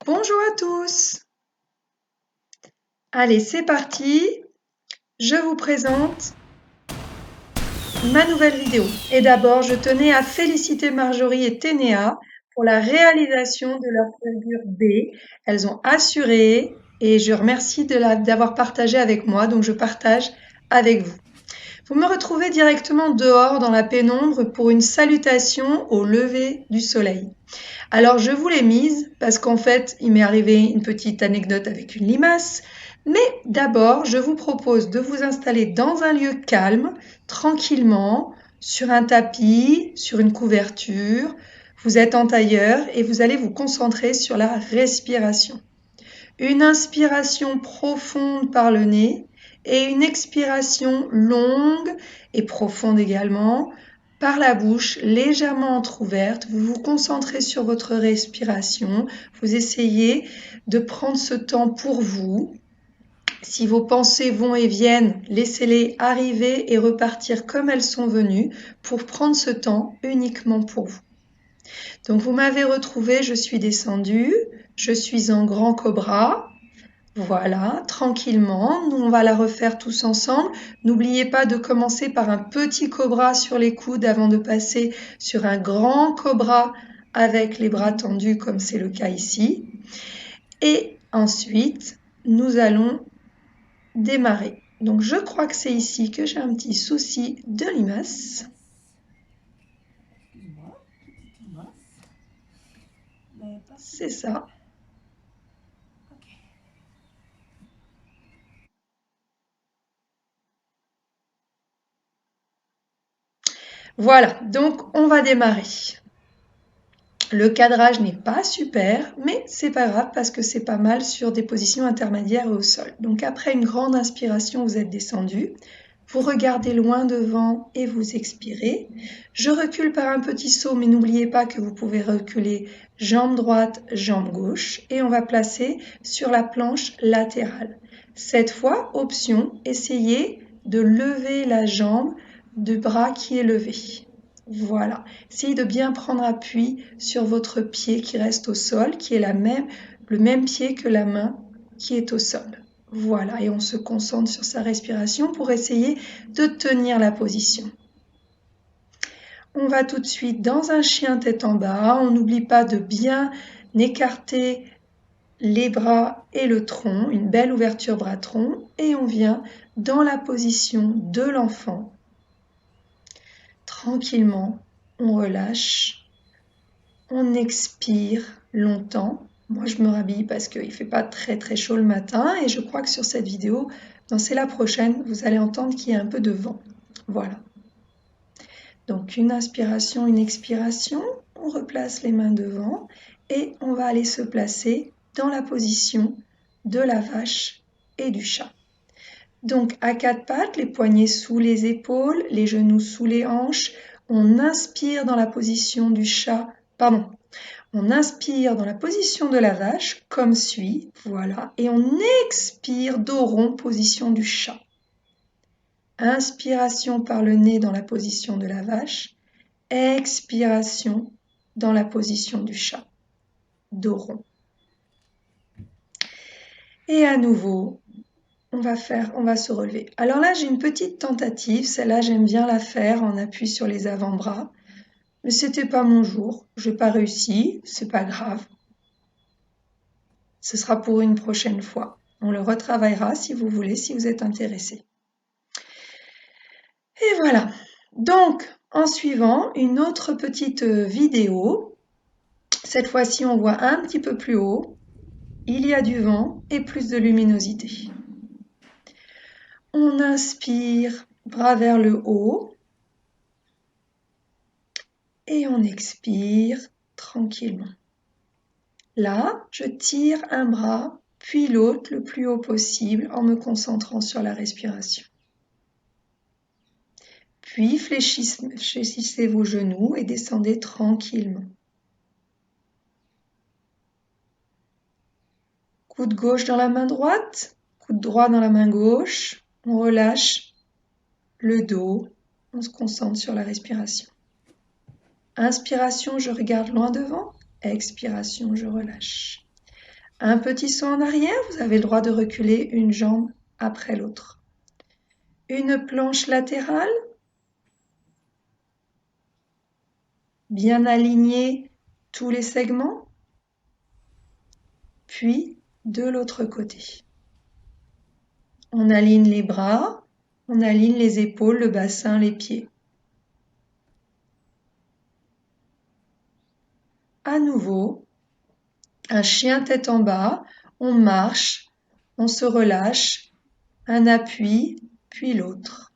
Bonjour à tous. Allez, c'est parti. Je vous présente ma nouvelle vidéo. Et d'abord, je tenais à féliciter Marjorie et Ténéa pour la réalisation de leur figure B. Elles ont assuré et je remercie d'avoir partagé avec moi, donc je partage avec vous. Vous me retrouvez directement dehors dans la pénombre pour une salutation au lever du soleil. Alors je vous l'ai mise parce qu'en fait, il m'est arrivé une petite anecdote avec une limace. Mais d'abord, je vous propose de vous installer dans un lieu calme, tranquillement, sur un tapis, sur une couverture. Vous êtes en tailleur et vous allez vous concentrer sur la respiration. Une inspiration profonde par le nez et une expiration longue et profonde également par la bouche légèrement entrouverte. Vous vous concentrez sur votre respiration. Vous essayez de prendre ce temps pour vous. Si vos pensées vont et viennent, laissez-les arriver et repartir comme elles sont venues pour prendre ce temps uniquement pour vous. Donc vous m'avez retrouvé, je suis descendue, je suis en grand cobra. Voilà, tranquillement, nous on va la refaire tous ensemble. N'oubliez pas de commencer par un petit cobra sur les coudes avant de passer sur un grand cobra avec les bras tendus comme c'est le cas ici. Et ensuite, nous allons démarrer. Donc je crois que c'est ici que j'ai un petit souci de limace. C'est ça. Voilà, donc on va démarrer. Le cadrage n'est pas super, mais c'est pas grave parce que c'est pas mal sur des positions intermédiaires et au sol. Donc après une grande inspiration, vous êtes descendu. Vous regardez loin devant et vous expirez. Je recule par un petit saut, mais n'oubliez pas que vous pouvez reculer jambe droite, jambe gauche. Et on va placer sur la planche latérale. Cette fois, option, essayez de lever la jambe du bras qui est levé. Voilà. Essayez de bien prendre appui sur votre pied qui reste au sol, qui est le même pied que la main qui est au sol. Voilà, et on se concentre sur sa respiration pour essayer de tenir la position. On va tout de suite dans un chien tête en bas. On n'oublie pas de bien écarter les bras et le tronc, une belle ouverture bras-tronc, et on vient dans la position de l'enfant. Tranquillement, on relâche, on expire longtemps. Moi, je me rhabille parce qu'il ne fait pas très très chaud le matin et je crois que sur cette vidéo, c'est la prochaine, vous allez entendre qu'il y a un peu de vent. Voilà. Donc une inspiration, une expiration, on replace les mains devant et on va aller se placer dans la position de la vache et du chat. Donc à quatre pattes, les poignets sous les épaules, les genoux sous les hanches, on inspire dans la position du chat, pardon, on inspire dans la position de la vache, comme suit, voilà, et on expire dos rond, position du chat. Inspiration par le nez dans la position de la vache, expiration dans la position du chat, dos rond. Et à nouveau, on va se relever. Alors là, j'ai une petite tentative, celle-là, j'aime bien la faire en appui sur les avant-bras, mais c'était pas mon jour, j'ai pas réussi, c'est pas grave. Ce sera pour une prochaine fois. On le retravaillera si vous voulez, si vous êtes intéressé. Et voilà. Donc, en suivant, une autre petite vidéo. Cette fois-ci, on voit un petit peu plus haut. Il y a du vent et plus de luminosité. On inspire, bras vers le haut. Et on expire tranquillement. Là, je tire un bras, puis l'autre le plus haut possible en me concentrant sur la respiration. Puis fléchissez vos genoux et descendez tranquillement. Coude gauche dans la main droite, coude droit dans la main gauche. On relâche le dos, on se concentre sur la respiration. Inspiration, je regarde loin devant. Expiration, je relâche. Un petit saut en arrière, vous avez le droit de reculer une jambe après l'autre. Une planche latérale, bien aligner tous les segments, puis de l'autre côté. On aligne les bras, on aligne les épaules, le bassin, les pieds. À nouveau, un chien tête en bas, on marche, on se relâche, un appui, puis l'autre.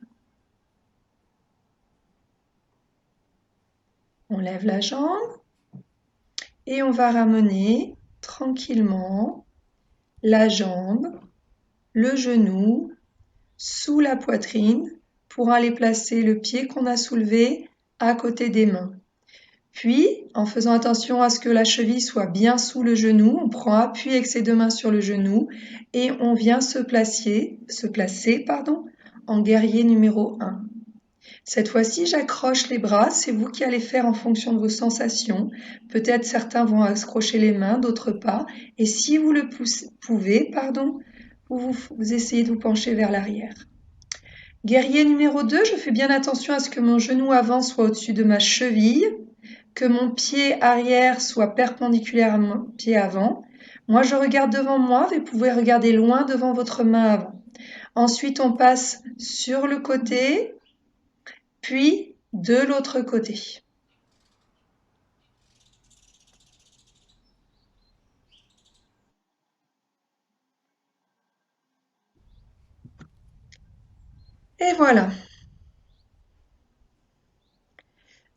On lève la jambe et on va ramener tranquillement la jambe, le genou sous la poitrine pour aller placer le pied qu'on a soulevé à côté des mains. Puis, en faisant attention à ce que la cheville soit bien sous le genou, on prend appui avec ses deux mains sur le genou et on vient se placer en guerrier numéro 1. Cette fois-ci, j'accroche les bras, c'est vous qui allez faire en fonction de vos sensations. Peut-être certains vont accrocher les mains, d'autres pas. Et si vous le pouvez, vous essayez de vous pencher vers l'arrière. Guerrier numéro 2, je fais bien attention à ce que mon genou avant soit au-dessus de ma cheville, que mon pied arrière soit perpendiculaire à mon pied avant. Moi, je regarde devant moi, vous pouvez regarder loin devant votre main avant. Ensuite, on passe sur le côté, puis de l'autre côté. Et voilà.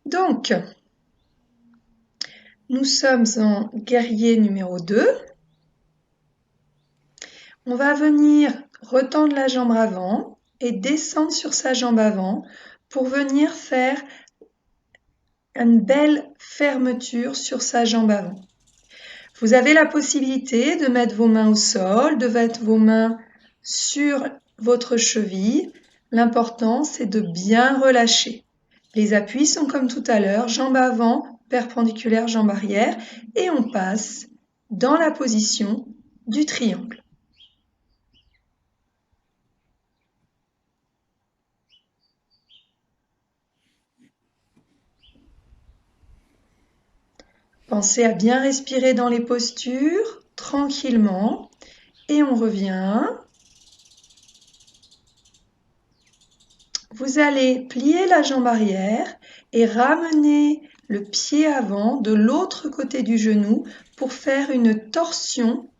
Donc, nous sommes en guerrier numéro 2. On va venir retendre la jambe avant et descendre sur sa jambe avant pour venir faire une belle fermeture sur sa jambe avant. Vous avez la possibilité de mettre vos mains au sol, de mettre vos mains sur votre cheville. L'important, c'est de bien relâcher. Les appuis sont comme tout à l'heure, jambe avant, perpendiculaire, jambe arrière, et on passe dans la position du triangle. Pensez à bien respirer dans les postures, tranquillement, et on revient. Vous allez plier la jambe arrière et ramener le pied avant de l'autre côté du genou pour faire une torsion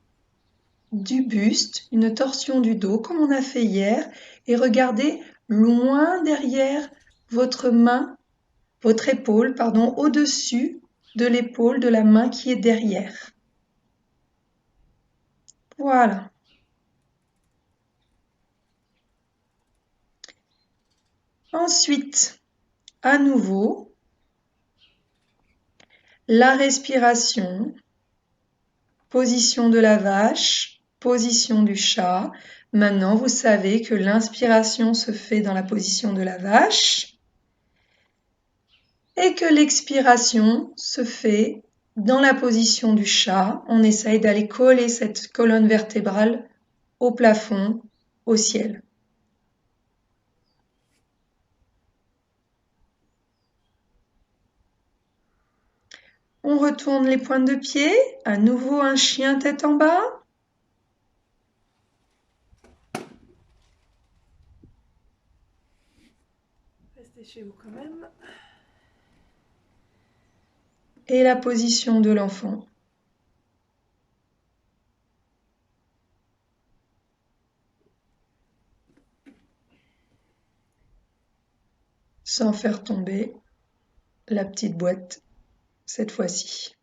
du buste, une torsion du dos comme on a fait hier et regardez loin derrière votre main, votre épaule, au-dessus de l'épaule de la main qui est derrière. Voilà. Ensuite, à nouveau, la respiration, position de la vache, position du chat. Maintenant, vous savez que l'inspiration se fait dans la position de la vache et que l'expiration se fait dans la position du chat. On essaye d'aller coller cette colonne vertébrale au plafond, au ciel. On retourne les pointes de pied, à nouveau un chien tête en bas. Restez chez vous quand même. Et la position de l'enfant. Sans faire tomber la petite boîte cette fois-ci.